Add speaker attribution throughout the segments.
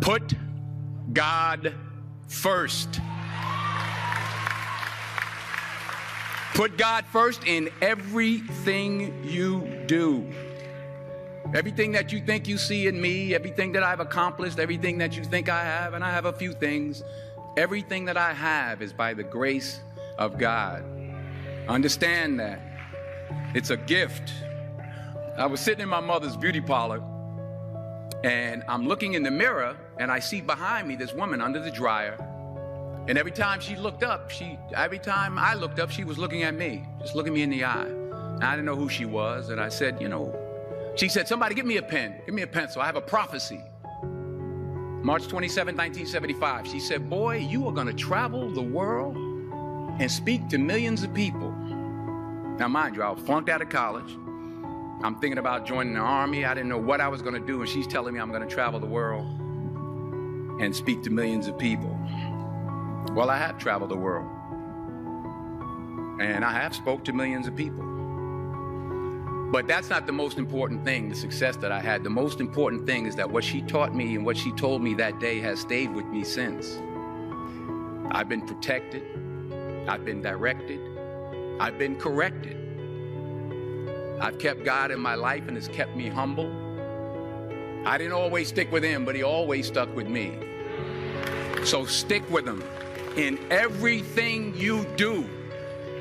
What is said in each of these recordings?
Speaker 1: Put God first. Put God first in everything you do. Everything that you think you see in me, everything that I've accomplished, everything that you think I have, and I have a few things, everything that I have is by the grace of God. Understand that. It's a gift. I was sitting in my mother's beauty parlor, and I'm looking in the mirror, and I see behind me this woman under the dryer. And every time she looked up, every time I looked up, she was looking at me, just looking me in the eye. And I didn't know who she was, and I said, she said, somebody give me a pen, give me a pencil. I have a prophecy. March 27, 1975, she said, boy, you are going to travel the world and speak to millions of people. Now, mind you, I was flunked out of college. I'm thinking about joining the army. I didn't know what I was going to do, and she's telling me I'm going to travel the world and speak to millions of people. Well, I have traveled the world, and I have spoke to millions of people. But that's not the most important thing, the success that I had. The most important thing is that what she taught me and what she told me that day has stayed with me since. I've been protected. I've been directed. I've been corrected. I've kept God in my life, and it's kept me humble. I didn't always stick with him, but he always stuck with me. So stick with him in everything you do.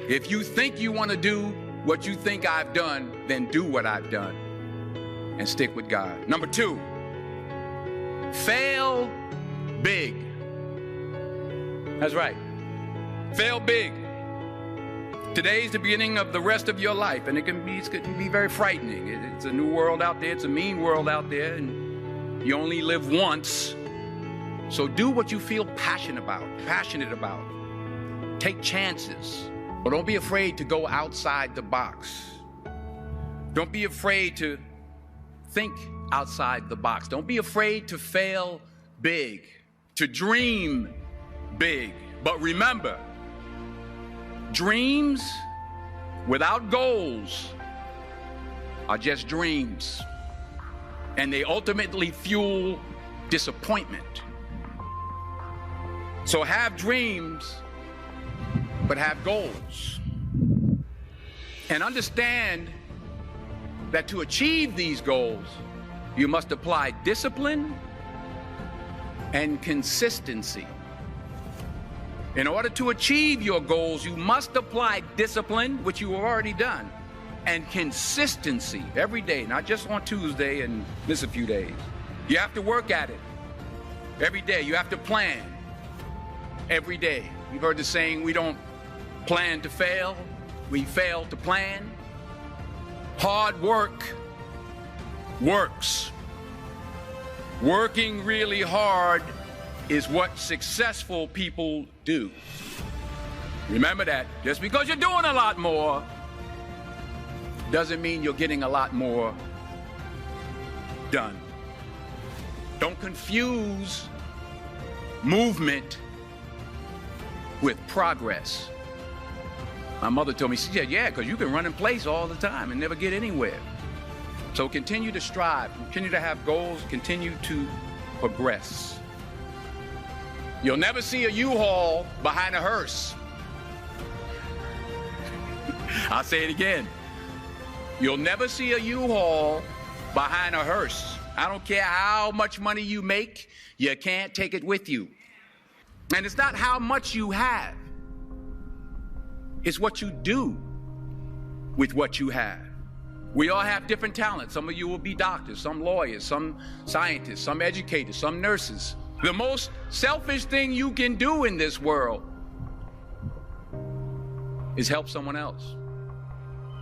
Speaker 1: If you think you want to do what you think I've done, then do what I've done and stick with God. Number 2, fail big. That's right. Fail big. Today's the beginning of the rest of your life, and it can be very frightening. It's a new world out there. It's a mean world out there, and you only live once. So do what you feel passionate about. Take chances. But don't be afraid to go outside the box. Don't be afraid to think outside the box. Don't be afraid to fail big, to dream big. But remember, dreams without goals are just dreams, and they ultimately fuel disappointment. So have dreams, but have goals. And understand that to achieve these goals, you must apply discipline and consistency. In order to achieve your goals, you must apply discipline, which you have already done, and consistency every day, not just on Tuesday and miss a few days. You have to work at it every day. You have to plan every day. You've heard the saying, we don't plan to fail, we fail to plan. Hard work works. Working really hard is what successful people do. Remember that. Just because you're doing a lot more doesn't mean you're getting a lot more done. Don't confuse movement with progress. My mother told me, she said, yeah, because you can run in place all the time and never get anywhere. So continue to strive, continue to have goals, continue to progress. You'll never see a U-Haul behind a hearse. I'll say it again. You'll never see a U-Haul behind a hearse. I don't care how much money you make, you can't take it with you. And it's not how much you have. It's what you do with what you have. We all have different talents. Some of you will be doctors, some lawyers, some scientists, some educators, some nurses. The most selfish thing you can do in this world is help someone else.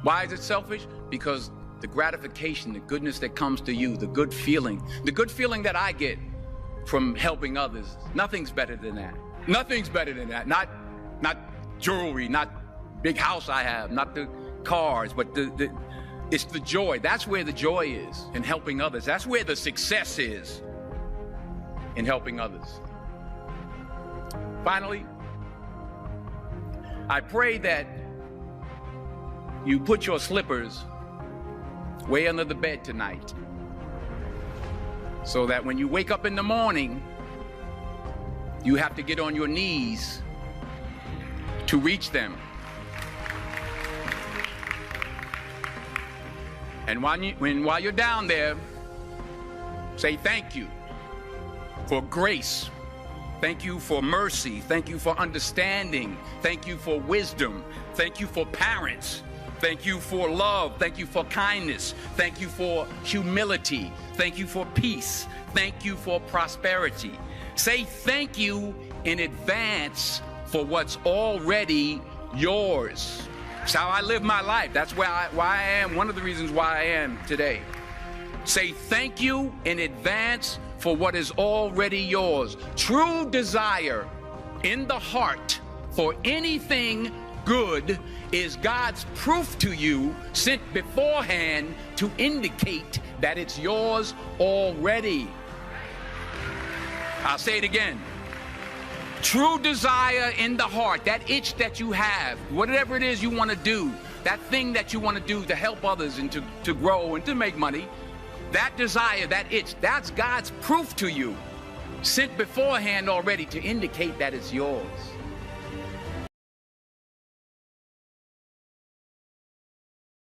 Speaker 1: Why is it selfish? Because the gratification, the goodness that comes to you, the good feeling that I get from helping others, nothing's better than that. Nothing's better than that. Not jewelry, not big house I have, not the cars, but it's the joy. That's where the joy is, in helping others. That's where the success is, in helping others. Finally, I pray that you put your slippers way under the bed tonight, so that when you wake up in the morning, You have to get on your knees to reach them. And while you're down there, say thank you for grace. Thank you for mercy. Thank you for understanding. Thank you for wisdom. Thank you for parents. Thank you for love. Thank you for kindness. Thank you for humility. Thank you for peace. Thank you for prosperity. Say thank you in advance for what's already yours. It's how I live my life. That's why I am, one of the reasons why I am today. Say thank you in advance for what is already yours. True desire in the heart for anything good is God's proof to you, sent beforehand to indicate that it's yours already. I'll say it again. True desire in the heart, that itch that you have, whatever it is you want to do, that thing that you want to do to help others and to grow and to make money, that desire, that itch, that's God's proof to you, sent beforehand already to indicate that it's yours.